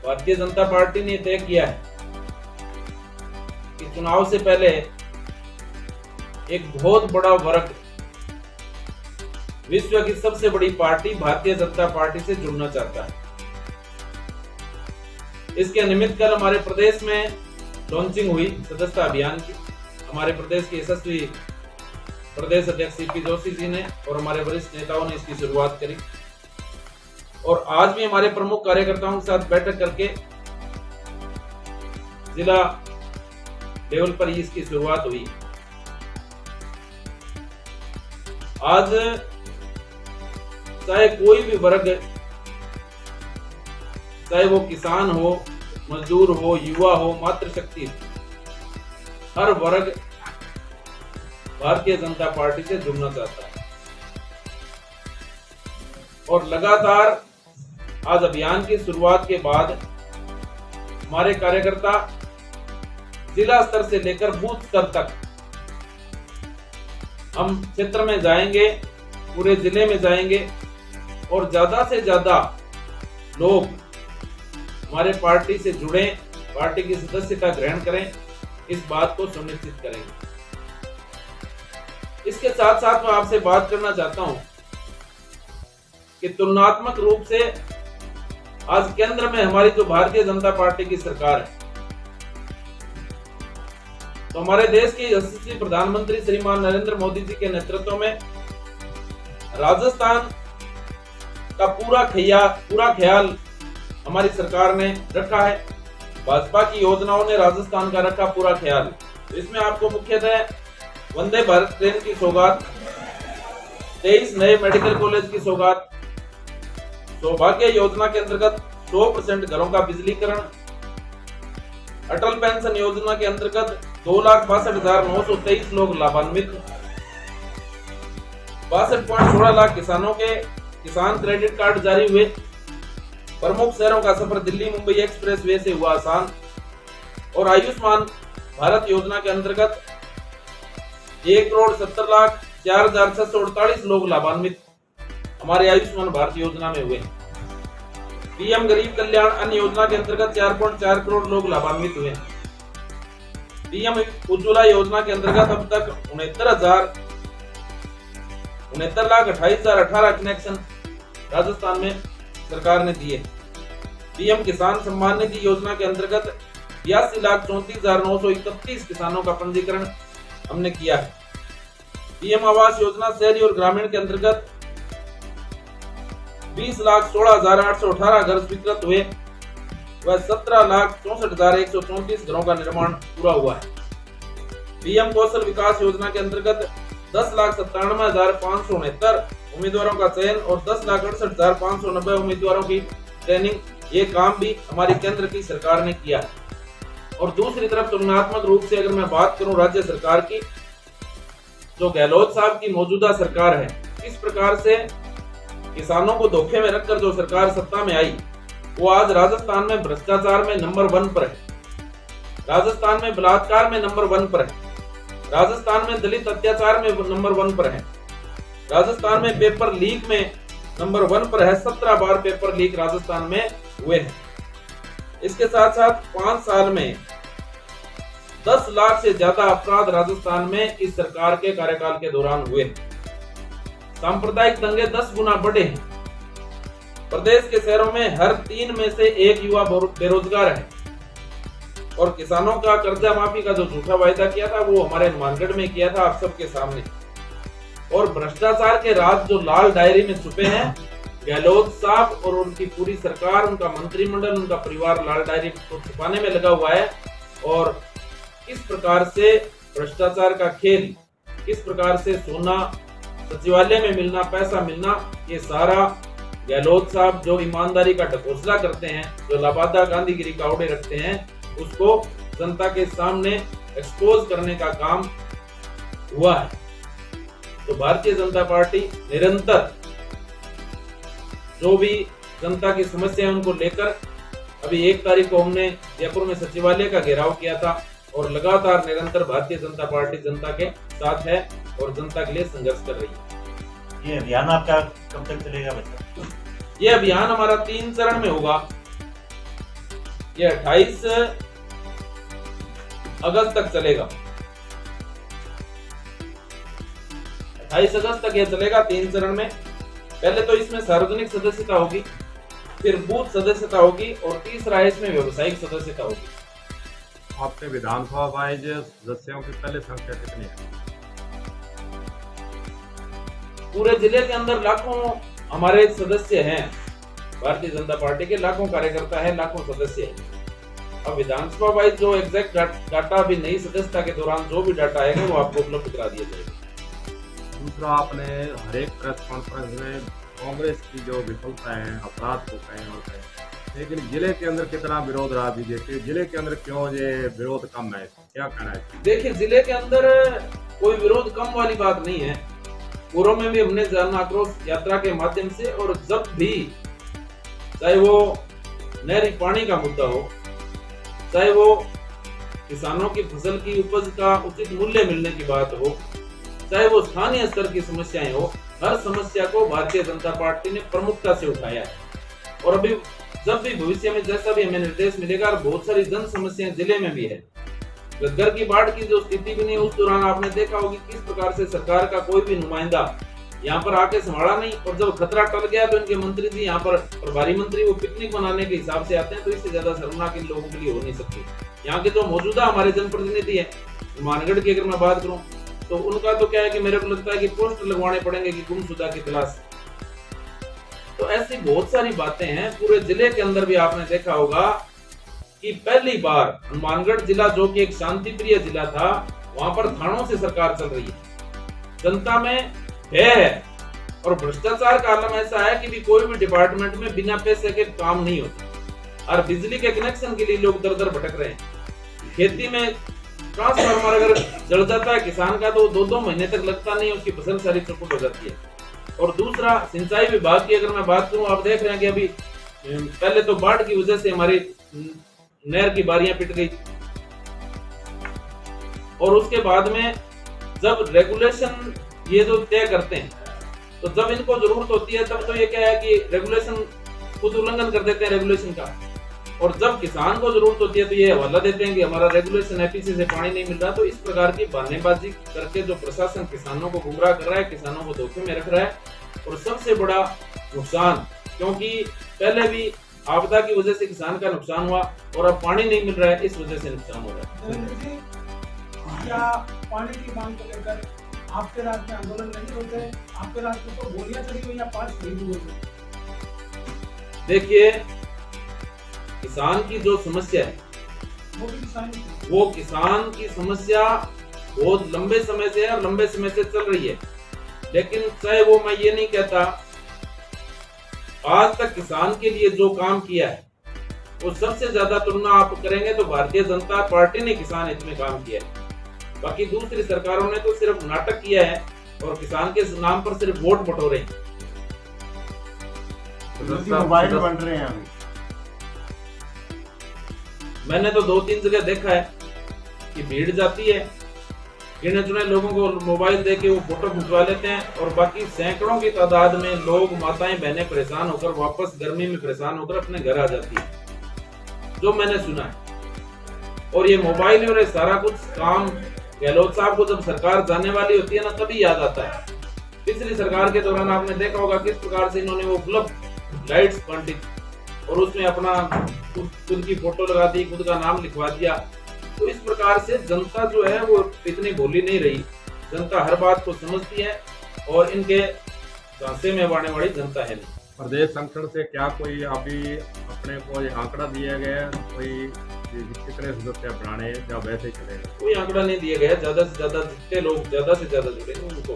Bharatiya Janata party ने तय किया है कि चुनाव से पहले एक बहुत बड़ा वर्ग विश्व की सबसे बड़ी पार्टी भारतीय जनता पार्टी से जुड़ना चाहता है। इसके निमित्त कल हमारे प्रदेश में लॉन्चिंग हुई सदस्यता अभियान की। हमारे प्रदेश के यशस्वी प्रदेश अध्यक्ष सीपी जोशी जी ने और हमारे वरिष्ठ नेताओं ने इसकी शुरुआत करी और आज भी हमारे प्रमुख कार्यकर्ताओं के साथ बैठक करके जिला लेवल पर इसकी शुरुआत हुई। आज चाहे कोई भी वर्ग, चाहे वो किसान हो, मजदूर हो, युवा हो, मातृशक्ति, हर वर्ग भारतीय जनता पार्टी से जुड़ना चाहता है। और लगातार आज अभियान की शुरुआत के बाद हमारे कार्यकर्ता जिला स्तर से लेकर बूथ स्तर तक हम क्षेत्र में जाएंगे, पूरे जिले में जाएंगे और ज्यादा से ज्यादा लोग हमारे पार्टी से जुड़े, पार्टी की सदस्यता ग्रहण करें, इस बात को सुनिश्चित करेंगे। इसके साथ साथ मैं आपसे बात करना चाहता हूं कि तुलनात्मक रूप से आज केंद्र में हमारी जो भारतीय जनता पार्टी की सरकार है, तो हमारे देश के यशस्वी प्रधानमंत्री श्रीमान नरेंद्र मोदी जी के नेतृत्व में राजस्थान का पूरा ख्याल हमारी सरकार ने रखा है। भाजपा की योजनाओं ने राजस्थान का रखा पूरा ख्याल। इसमें आपको मुख्यतः वंदे भारत ट्रेन की सौगात, 23 नए मेडिकल कॉलेज की सौगात, सौभाग्य योजना के अंतर्गत 100% घरों का बिजलीकरण, अटल पेंशन योजना के अंतर्गत 2,62,923 लोग लाभान्वित, 62.16 लाख किसानों के किसान क्रेडिट कार्ड जारी हुए, प्रमुख शहरों का सफर दिल्ली मुंबई एक्सप्रेस वे से हुआ आसान और आयुष्मान भारत योजना के अंतर्गत 1,70,04,648 लोग लाभान्वित हमारे आयुष्मान भारत योजना में हुए। पीएम गरीब कल्याण अन्न योजना के अंतर्गत 4.4 करोड़ लोग लाभान्वित हुए। पीएम उज्ज्वला योजना के अंतर्गत अब तक 69,28,018 कनेक्शन राजस्थान में सरकार ने दिए। पीएम किसान सम्मान निधि योजना के अंतर्गत 82,34,931 किसानों का पंजीकरण हमने किया है। पीएम आवास योजना शहरी और ग्रामीण के अंतर्गत 20,16,818 घर स्वीकृत हुए व 17,64,134 घरों का निर्माण पूरा हुआ है। पीएम कौशल विकास योजना के अंतर्गत 10,97,569 उम्मीदवारों का चयन और 10,68,590 उम्मीदवारों की ट्रेनिंग, ये काम भी हमारी केंद्र की सरकार ने किया है। और दूसरी तरफ तुलनात्मक रूप से अगर मैं बात करूं राज्य सरकार की, जो गहलोत साहब की मौजूदा सरकार है, इस प्रकार से किसानों को धोखे में रखकर जो सरकार सत्ता में आई, वो आज राजस्थान में भ्रष्टाचार में नंबर 1 पर है, राजस्थान में बलात्कार में नंबर 1 पर है, राजस्थान में दलित अत्याचार में नंबर 1 पर है, राजस्थान में पेपर लीक में नंबर 1 पर है। 17 बार पेपर लीक राजस्थान में हुए हैं। इसके साथ साथ 5 साल में 10 लाख से ज्यादा अपराध राजस्थान में इस सरकार के कार्यकाल के दौरान हुए। सांप्रदायिक दंगे 10 गुना बढ़े हैं। प्रदेश के शहरों में हर 3 में से 1 युवा बेरोजगार है और किसानों का कर्जा माफी का जो झूठा वायदा किया था, वो हमारे हनुमानगढ़ में किया था आप सबके सामने। और भ्रष्टाचार के राज जो लाल डायरी में छुपे हैं, गहलोत साहब और उनकी पूरी सरकार, उनका मंत्रिमंडल, उनका परिवार लाल डायरी को छुपाने में लगा हुआ है। और किस प्रकार से भ्रष्टाचार का खेल, किस प्रकार से सोना सचिवालय में मिलना, पैसा मिलना, ये सारा गहलोत साहब जो ईमानदारी का ढकोसला करते हैं, जो लाबादा गांधीगिरी का औड़े रखते हैं, उसको जनता के सामने एक्सपोज करने का काम हुआ है। तो भारतीय जनता पार्टी निरंतर जो भी जनता की समस्या है उनको लेकर, अभी 1 तारीख को हमने जयपुर में सचिवालय का घेराव किया था और लगातार निरंतर भारतीय जनता पार्टी जनता के साथ है और जनता के लिए संघर्ष कर रही है। ये अभियान आपका कब तक चलेगा बच्चा? ये अभियान हमारा 3 चरण में होगा। ये 28 अगस्त तक चलेगा। 28 अगस्त तक ये चलेगा 3 चरण में। पहले तो इसमें सार्वजनिक सदस्यता होगी, फिर बूथ सदस्यता होगी और तीसरा इसमें व्यावसायिक सदस्यता होगी। आपके विधानसभा वाइज सदस्यों की पहले संख्या कितनी है? पूरे जिले के अंदर लाखों हमारे सदस्य हैं, भारतीय जनता पार्टी के लाखों कार्यकर्ता हैं, लाखों सदस्य हैं। अब विधानसभा वाइज जो एग्जैक्ट डाटा अभी नई सदस्यता के दौरान जो भी डाटा आएगा वो आपको उपलब्ध करा दिया जाएगा। दूसरा, आपने हर एक प्रेस कॉन्फ्रेंस में कांग्रेस की जो विफलता है, अपराध को कहें और कहें, लेकिन जिले के अंदर कितना विरोध रहा बीजेपी, जिले के अंदर क्यों ये विरोध कम है, क्या कहना है? देखिए, जिले के अंदर कोई विरोध कम वाली बात नहीं है। पूर्व में भी हमने जन आक्रोश यात्रा के माध्यम से, और जब भी चाहे वो नहरी पानी का मुद्दा हो, चाहे वो किसानों की फसल की उपज का उचित मूल्य मिलने की बात हो, चाहे वो स्थानीय स्तर की समस्याएं हो, हर समस्या को भारतीय जनता पार्टी ने प्रमुखता से उठाया है। और अभी जब भी भविष्य में जैसा भी हमें निर्देश मिलेगा, बहुत सारी जन समस्याएं जिले में भी है। घर की बाढ़ की जो स्थिति भी नहीं, उस दौरान आपने देखा होगी किस प्रकार से सरकार का कोई भी नुमाइंदा यहाँ पर आके संभाला नहीं, और जब खतरा टल गया तो इनके मंत्री जी यहाँ पर, प्रभारी मंत्री, वो पिकनिक मनाने के हिसाब से आते हैं। तो इससे ज्यादा शर्मनाक इन लोगों के लिए हो नहीं सकती। यहाँ के जो मौजूदा हमारे जनप्रतिनिधि है, मानगढ़ की अगर मैं बात करूं तो उनका तो क्या है कि मेरे को लगता है कि पोस्टर लगवाने पड़ेंगे कि गुमशुदा की तलाश। तो ऐसी बहुत सारी बातें हैं। पूरे जिले के अंदर भी आपने देखा होगा कि पहली बार हनुमानगढ़ जिला, जो कि एक शांति प्रिय जिला था, वहां पर थानों से सरकार चल रही है। जनता में भय है और भ्रष्टाचार का आलम ऐसा है कि भी कोई भी डिपार्टमेंट में बिना पैसे के काम नहीं होता। और बिजली के कनेक्शन के लिए लोग दर दर भटक रहे हैं। खेती में ट्रांसफार्मर अगर जल जाता है किसान का, तो 2-2 महीने तक लगता नहीं, उसकी फसल सारी चौपट हो जाती है। और दूसरा, सिंचाई विभाग की अगर मैं बात करूं, आप देख रहे हैं कि अभी पहले तो बाढ़ की वजह से हमारी नहर की बारियां पिट गई, और उसके बाद में जब रेगुलेशन ये जो तय करते हैं, तो जब इनको जरूरत होती है तब तो ये क्या है कि रेगुलेशन खुद उल्लंघन कर देते हैं रेगुलेशन का, और जब किसान को जरूरत होती है तो ये हवाला देते हैं कि हमारा रेगुलेशन एपीसी से पानी नहीं मिल रहा। तो इस प्रकार की बहानेबाजी करके जो प्रशासन किसानों को गुमराह कर रहा है, किसानों को धोखे में रख रहा है। और सबसे बड़ा नुकसान, क्योंकि पहले भी आपदा की वजह से किसान का नुकसान हुआ और अब पानी नहीं मिल रहा है, इस वजह से नुकसान हो रहा है। क्या पानी की मांग को लेकर आपके राज्य में आंदोलन नहीं होते? आपके राज्य में तो गोलियां चली हुई या 5 शहीद हुए? देखिए, किसान की जो समस्या है, वो किसान की समस्या बहुत लंबे समय से है और लंबे समय से चल रही है। लेकिन चाहे वो, मैं ये नहीं कहता, आज तक किसान के लिए जो काम किया है वो सबसे ज्यादा तुलना आप करेंगे तो भारतीय जनता पार्टी ने किसान हित में काम किया है। बाकी दूसरी सरकारों ने तो सिर्फ नाटक किया है और किसान के नाम पर सिर्फ वोट बटोरे हैं। मोबाइल बन रहे हैं अभी। मैंने तो 2-3 जगह देखा है कि भीड़ जाती है, गिने चुने लोगों को मोबाइल देके वो फोटो खिंचवा लेते हैं, और बाकी सैकड़ों की तादाद में लोग, माताएं बहनें परेशान होकर वापस गर्मी में परेशान होकर अपने घर आ जाती है, जो मैंने सुना है। और ये मोबाइल और ये सारा कुछ काम गहलोत साहब को जब सरकार जाने वाली होती है ना, तभी याद आता है। पिछली सरकार के दौरान आपने देखा होगा किस प्रकार से इन्होंने वो क्लब लाइट्स बांटी और उसमें अपना खुद की फोटो लगा दी, खुद का नाम लिखवा दिया। तो इस प्रकार से जनता जो है वो इतनी भोली नहीं रही। जनता हर बात को समझती है और इनके झांसे में आने वाली जनता है नहीं। प्रदेश संगठन से क्या कोई अभी अपने को आंकड़ा दिया गया, कोई कितने सदस्य बढ़ाने या वैसे ही चलेगा? कोई आंकड़ा नहीं दिया गया। ज्यादा से ज्यादा जितने लोग ज्यादा से ज्यादा जुड़ेंगे उनको